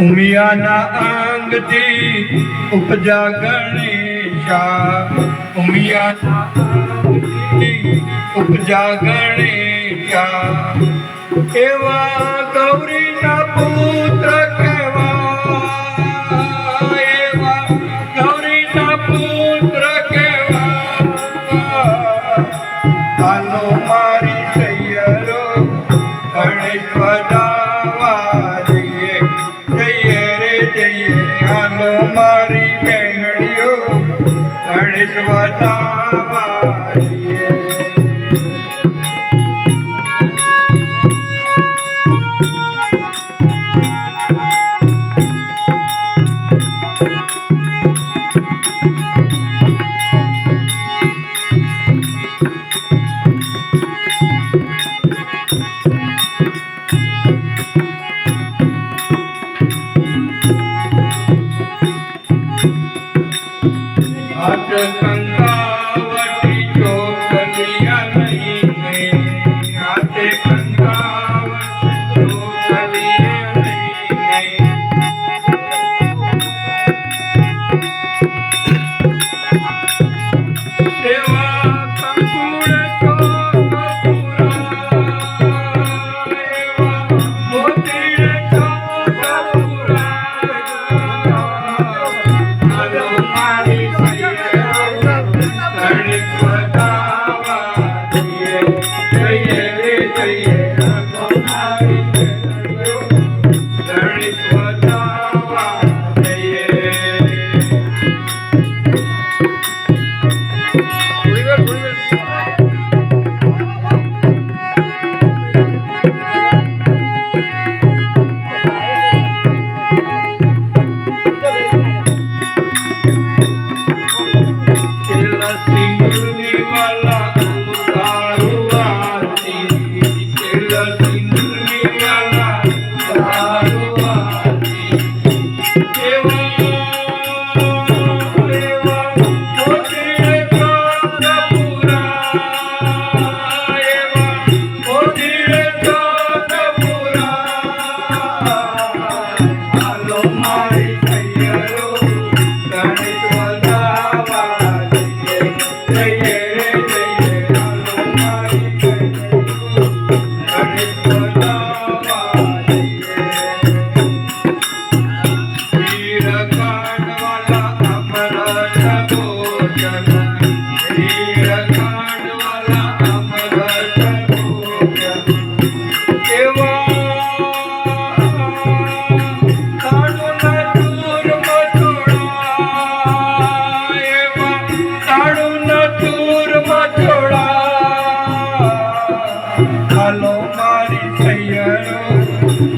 ઉમિયાના અંગથી ઉપજા ગણેશા, ઉમિયાના અંગથી ઉપજા ગણેશા, એવા ગૌરીના પુત્ર કહેવા, એવા ગૌરીના પુત્ર કહેવા. હાલો મારી સૈયરો ગણેશ વધાવા જઈએ, જઈએ રે જઈએ. હાલો મારી બેનડીઓ ગણેશ વધાવા જઈએ. કંકાવટી ચોકલિયા લઈને, હાથે કંકાવટી ચોકલિયા લઈને, એવા કંકુડે ચોકપુરા, એવા મોતીડે ચોકપુરા. હાલો મારી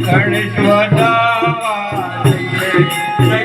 ગણેશ વધાવા જઈએ.